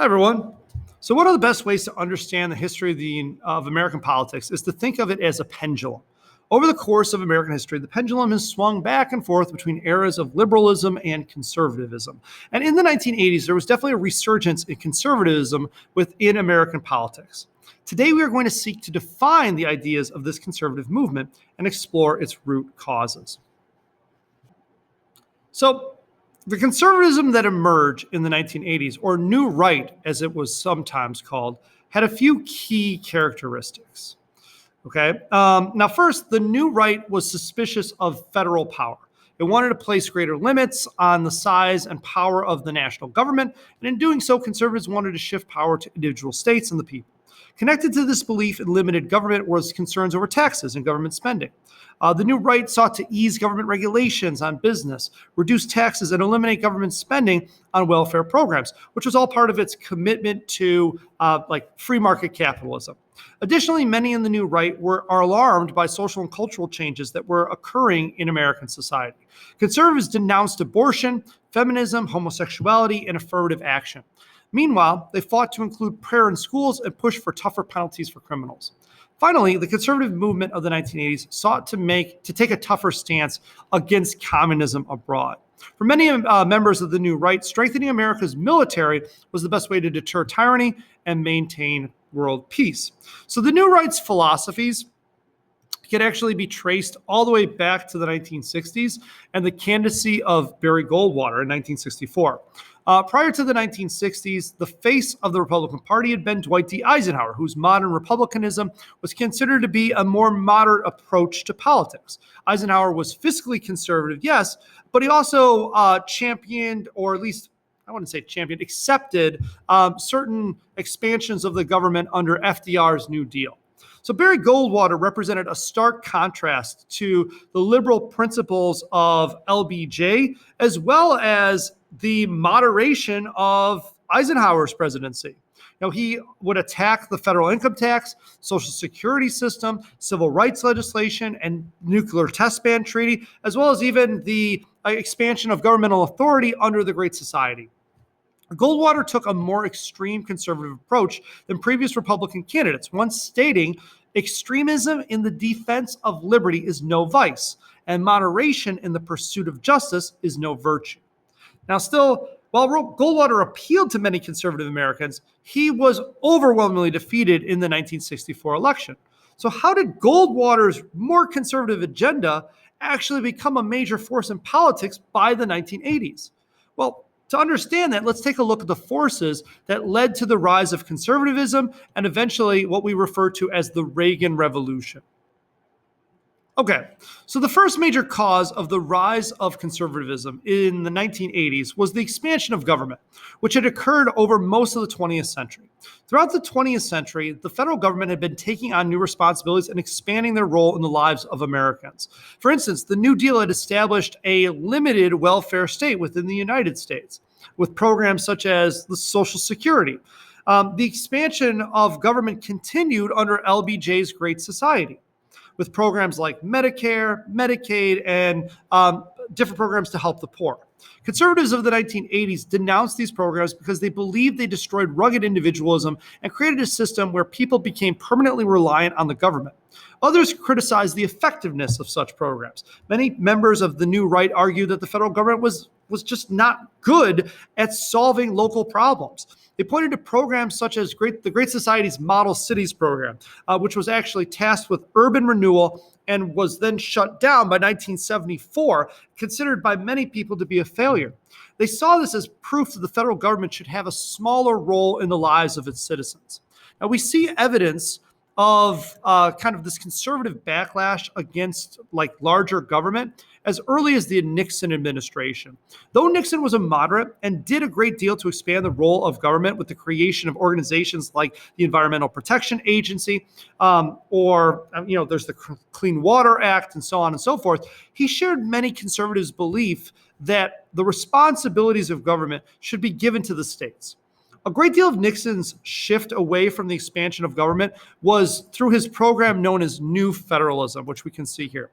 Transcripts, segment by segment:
Hi, everyone. So one of the best ways to understand the history of American politics is to think of it as a pendulum. Over the course of American history, the pendulum has swung back and forth between eras of liberalism and conservatism. And in the 1980s, there was definitely a resurgence in conservatism within American politics. Today, we are going to seek to define the ideas of this conservative movement and explore its root causes. So, the conservatism that emerged in the 1980s, or New Right as it was sometimes called, had a few key characteristics. Okay. Now, first, the New Right was suspicious of federal power. It wanted to place greater limits on the size and power of the national government, and in doing so, conservatives wanted to shift power to individual states and the people. Connected to this belief in limited government was concerns over taxes and government spending. The New Right sought to ease government regulations on business, reduce taxes, and eliminate government spending on welfare programs, which was all part of its commitment to free market capitalism. Additionally, many in the New Right are alarmed by social and cultural changes that were occurring in American society. Conservatives denounced abortion, feminism, homosexuality, and affirmative action. Meanwhile, they fought to include prayer in schools and push for tougher penalties for criminals. Finally, the conservative movement of the 1980s sought to take a tougher stance against communism abroad. For many members of the New Right, strengthening America's military was the best way to deter tyranny and maintain world peace. So the New Right's philosophies can actually be traced all the way back to the 1960s and the candidacy of Barry Goldwater in 1964. Prior to the 1960s, the face of the Republican Party had been Dwight D. Eisenhower, whose modern republicanism was considered to be a more moderate approach to politics. Eisenhower was fiscally conservative, yes, but he also championed, or at least I wouldn't say championed, accepted certain expansions of the government under FDR's New Deal. So Barry Goldwater represented a stark contrast to the liberal principles of LBJ, as well as the moderation of Eisenhower's presidency. Now, he would attack the federal income tax, social security system, civil rights legislation, and nuclear test ban treaty, as well as even the expansion of governmental authority under the Great Society. Goldwater took a more extreme conservative approach than previous Republican candidates, once stating, "Extremism in the defense of liberty is no vice, and moderation in the pursuit of justice is no virtue." Now, still, while Goldwater appealed to many conservative Americans, he was overwhelmingly defeated in the 1964 election. So how did Goldwater's more conservative agenda actually become a major force in politics by the 1980s? Well, to understand that, let's take a look at the forces that led to the rise of conservatism and eventually what we refer to as the Reagan Revolution. Okay, so the first major cause of the rise of conservatism in the 1980s was the expansion of government, which had occurred over most of the 20th century. Throughout the 20th century, the federal government had been taking on new responsibilities and expanding their role in the lives of Americans. For instance, the New Deal had established a limited welfare state within the United States, with programs such as the Social Security. The expansion of government continued under LBJ's Great Society, with programs like Medicare, Medicaid, and different programs to help the poor. Conservatives of the 1980s denounced these programs because they believed they destroyed rugged individualism and created a system where people became permanently reliant on the government. Others criticized the effectiveness of such programs. Many members of the New Right argued that the federal government was just not good at solving local problems. They pointed to programs such as the Great Society's Model Cities program, which was actually tasked with urban renewal and was then shut down by 1974, considered by many people to be a failure. They saw this as proof that the federal government should have a smaller role in the lives of its citizens. Now, we see evidence of kind of this conservative backlash against larger government as early as the Nixon administration. Though Nixon was a moderate and did a great deal to expand the role of government with the creation of organizations like the Environmental Protection Agency, there's the Clean Water Act and so on and so forth, he shared many conservatives' belief that the responsibilities of government should be given to the states. A great deal of Nixon's shift away from the expansion of government was through his program known as New Federalism, which we can see here.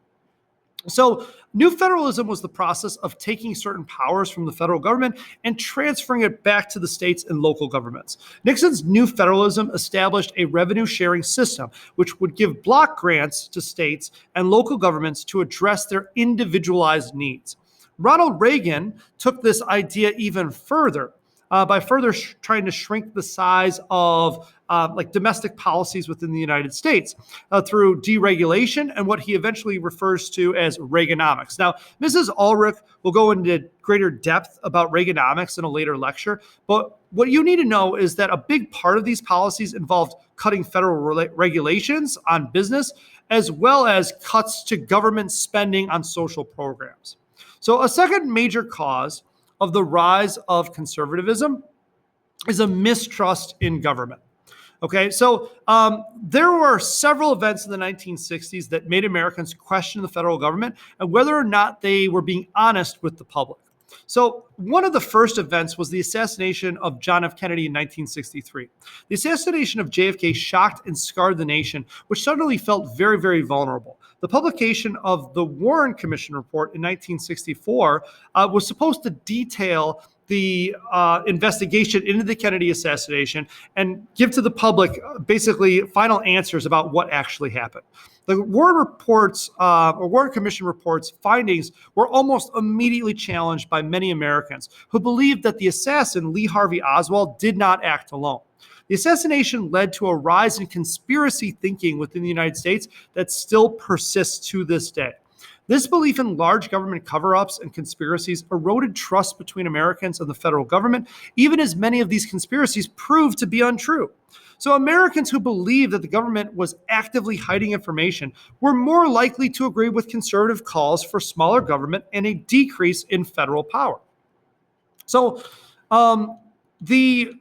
So, new federalism was the process of taking certain powers from the federal government and transferring it back to the states and local governments. Nixon's new federalism established a revenue sharing system, which would give block grants to states and local governments to address their individualized needs. Ronald Reagan took this idea even further by further trying to shrink the size of like domestic policies within the United States through deregulation and what he eventually refers to as Reaganomics. Now, Mrs. Ulrich will go into greater depth about Reaganomics in a later lecture, but what you need to know is that a big part of these policies involved cutting federal regulations on business, as well as cuts to government spending on social programs. So a second major cause of the rise of conservatism is a mistrust in government. Okay, so there were several events in the 1960s that made Americans question the federal government and whether or not they were being honest with the public. So one of the first events was the assassination of John F. Kennedy in 1963. The assassination of JFK shocked and scarred the nation, which suddenly felt very, very vulnerable. The publication of the Warren Commission report in 1964 was supposed to detail the investigation into the Kennedy assassination and give to the public basically final answers about what actually happened. The Warren Commission report's findings were almost immediately challenged by many Americans who believed that the assassin, Lee Harvey Oswald, did not act alone. The assassination led to a rise in conspiracy thinking within the United States that still persists to this day. This belief in large government cover-ups and conspiracies eroded trust between Americans and the federal government, even as many of these conspiracies proved to be untrue. So Americans who believed that the government was actively hiding information were more likely to agree with conservative calls for smaller government and a decrease in federal power. So the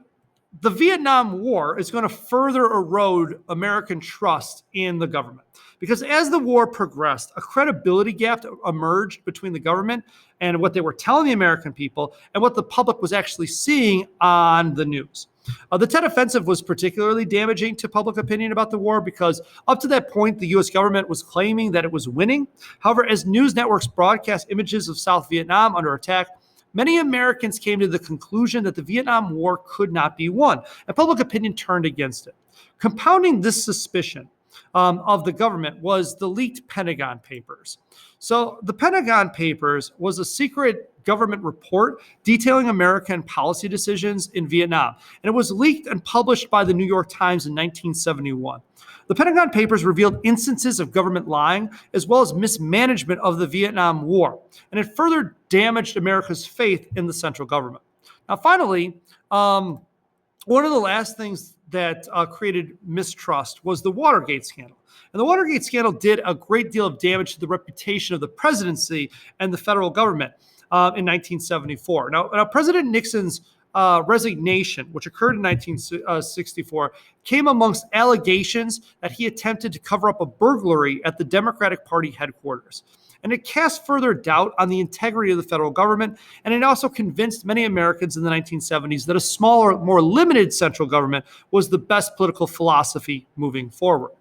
Vietnam War is going to further erode American trust in the government. Because as the war progressed, a credibility gap emerged between the government and what they were telling the American people and what the public was actually seeing on the news. The Tet Offensive was particularly damaging to public opinion about the war because up to that point, the U.S. government was claiming that it was winning. However, as news networks broadcast images of South Vietnam under attack, many Americans came to the conclusion that the Vietnam War could not be won, and public opinion turned against it. Compounding this suspicion of the government was the leaked Pentagon Papers. So the Pentagon Papers was a secret government report detailing American policy decisions in Vietnam, and it was leaked and published by the New York Times in 1971. The Pentagon Papers revealed instances of government lying as well as mismanagement of the Vietnam War, and it further damaged America's faith in the central government. Now, finally, one of the last things that created mistrust was the Watergate scandal. And the Watergate scandal did a great deal of damage to the reputation of the presidency and the federal government in 1974. Now President Nixon's resignation, which occurred in 1964, came amongst allegations that he attempted to cover up a burglary at the Democratic Party headquarters. And it cast further doubt on the integrity of the federal government, and it also convinced many Americans in the 1970s that a smaller, more limited central government was the best political philosophy moving forward.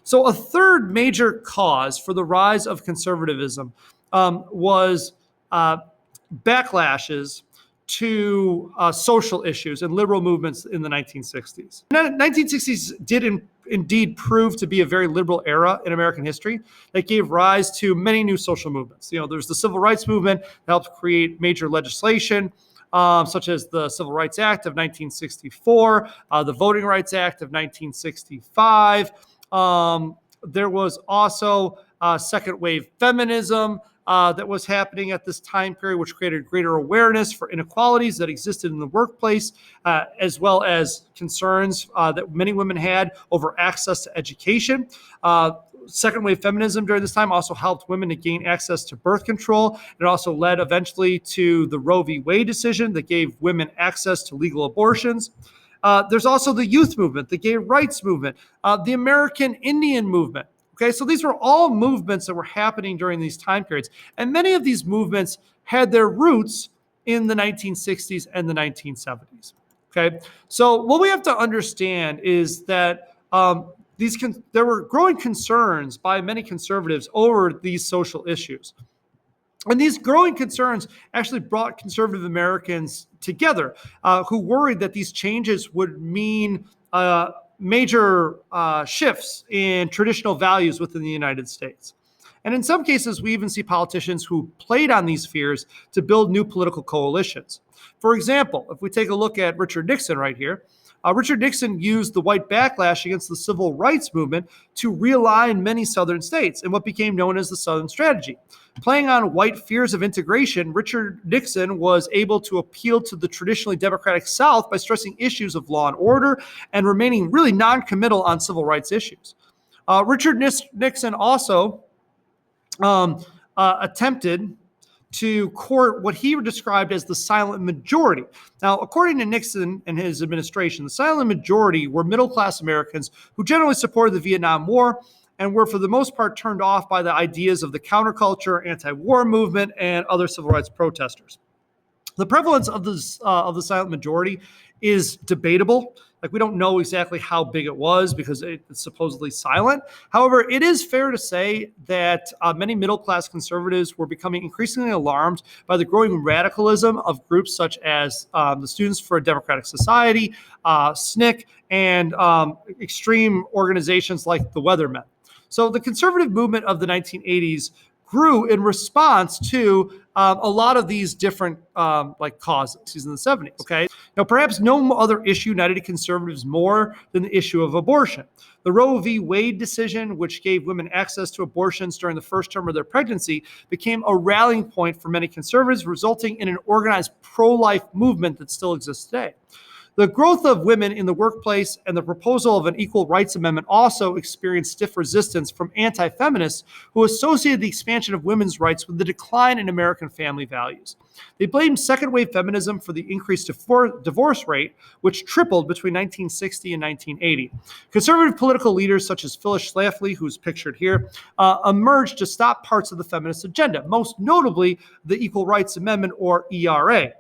So a third major cause for the rise of conservatism was backlashes to social issues and liberal movements in the 1960s. The 1960s did indeed prove to be a very liberal era in American history that gave rise to many new social movements. There's the Civil Rights Movement that helped create major legislation, such as the Civil Rights Act of 1964, the Voting Rights Act of 1965. There was also second wave feminism that was happening at this time period, which created greater awareness for inequalities that existed in the workplace, as well as concerns that many women had over access to education. Second wave feminism during this time also helped women to gain access to birth control. It also led eventually to the Roe v. Wade decision that gave women access to legal abortions. There's also the youth movement, the gay rights movement, the American Indian movement. Okay, so these were all movements that were happening during these time periods. And many of these movements had their roots in the 1960s and the 1970s. Okay, so what we have to understand is that there were growing concerns by many conservatives over these social issues. And these growing concerns actually brought conservative Americans together, who worried that these changes would mean major shifts in traditional values within the United States. And in some cases, we even see politicians who played on these fears to build new political coalitions. For example, if we take a look at Richard Nixon right here, Richard Nixon used the white backlash against the civil rights movement to realign many southern states in what became known as the Southern Strategy. Playing on white fears of integration, Richard Nixon was able to appeal to the traditionally Democratic South by stressing issues of law and order and remaining really non-committal on civil rights issues. Richard Nixon also attempted to court what he described as the silent majority. Now, according to Nixon and his administration, the silent majority were middle-class Americans who generally supported the Vietnam War and were for the most part turned off by the ideas of the counterculture, anti-war movement, and other civil rights protesters. The prevalence of the silent majority is debatable. Like, we don't know exactly how big it was because it's supposedly silent. However, it is fair to say that many middle-class conservatives were becoming increasingly alarmed by the growing radicalism of groups such as the Students for a Democratic Society, SNCC, and extreme organizations like the Weathermen. So the conservative movement of the 1980s grew in response to a lot of these different causes in the 70s. Okay, now perhaps no other issue united conservatives more than the issue of abortion. The Roe v. Wade decision, which gave women access to abortions during the first term of their pregnancy, became a rallying point for many conservatives, resulting in an organized pro-life movement that still exists today. The growth of women in the workplace and the proposal of an equal rights amendment also experienced stiff resistance from anti-feminists who associated the expansion of women's rights with the decline in American family values. They blamed second-wave feminism for the increased divorce rate, which tripled between 1960 and 1980. Conservative political leaders such as Phyllis Schlafly, who's pictured here, emerged to stop parts of the feminist agenda, most notably the Equal Rights Amendment, or ERA.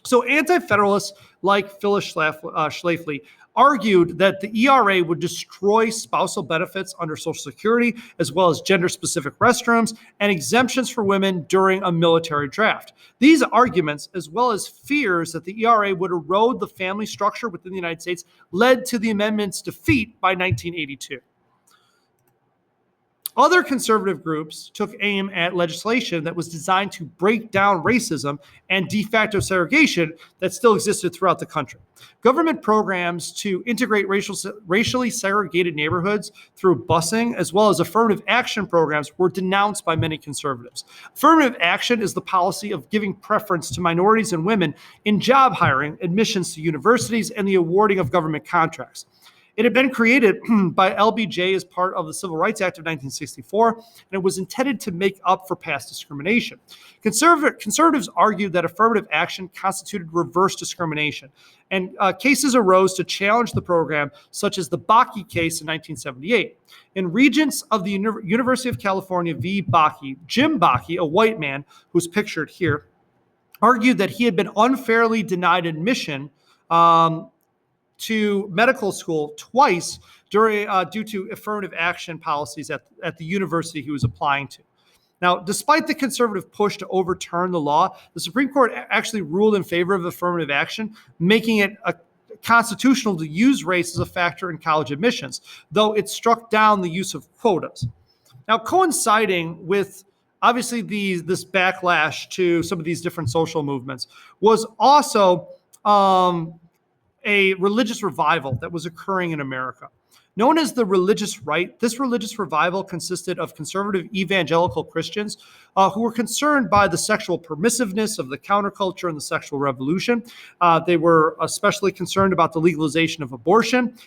So anti-federalists like Phyllis Schlafly argued that the ERA would destroy spousal benefits under Social Security, as well as gender-specific restrooms and exemptions for women during a military draft. These arguments, as well as fears that the ERA would erode the family structure within the United States, led to the amendment's defeat by 1982. Other conservative groups took aim at legislation that was designed to break down racism and de facto segregation that still existed throughout the country. Government programs to integrate racially segregated neighborhoods through busing, as well as affirmative action programs, were denounced by many conservatives. Affirmative action is the policy of giving preference to minorities and women in job hiring, admissions to universities, and the awarding of government contracts. It had been created by LBJ as part of the Civil Rights Act of 1964, and it was intended to make up for past discrimination. Conservatives argued that affirmative action constituted reverse discrimination, and cases arose to challenge the program, such as the Bakke case in 1978. In Regents of the University of California v. Bakke, Jim Bakke, a white man who's pictured here, argued that he had been unfairly denied admission to medical school twice due to affirmative action policies at the university he was applying to. Now, despite the conservative push to overturn the law, the Supreme Court actually ruled in favor of affirmative action, making it constitutional to use race as a factor in college admissions, though it struck down the use of quotas. Now, coinciding with obviously this backlash to some of these different social movements was also a religious revival that was occurring in America. Known as the religious right, this religious revival consisted of conservative evangelical Christians who were concerned by the sexual permissiveness of the counterculture and the sexual revolution. They were especially concerned about the legalization of abortion,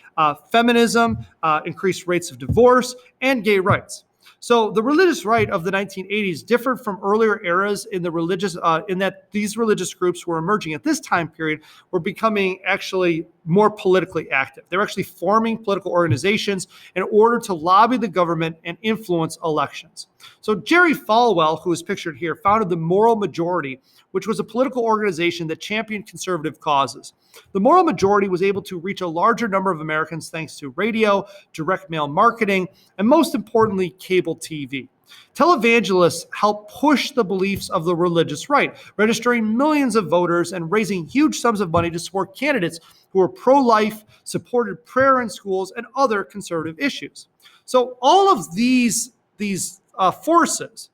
feminism, increased rates of divorce, and gay rights. So the religious right of the 1980s differed from earlier eras in that these religious groups were emerging at this time period, were becoming actually more politically active. They were actually forming political organizations in order to lobby the government and influence elections. So Jerry Falwell, who is pictured here, founded the Moral Majority, which was a political organization that championed conservative causes. The Moral Majority was able to reach a larger number of Americans thanks to radio, direct mail marketing, and most importantly, cable TV. Televangelists help push the beliefs of the religious right, registering millions of voters and raising huge sums of money to support candidates who are pro-life, supported prayer in schools, and other conservative issues. So all of these forces,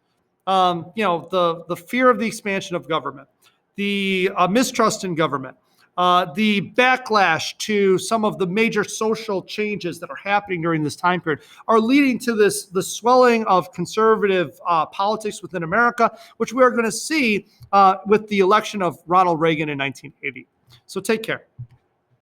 the fear of the expansion of government, the mistrust in government, the backlash to some of the major social changes that are happening during this time period are leading to the swelling of conservative politics within America, which we are going to see with the election of Ronald Reagan in 1980. So take care.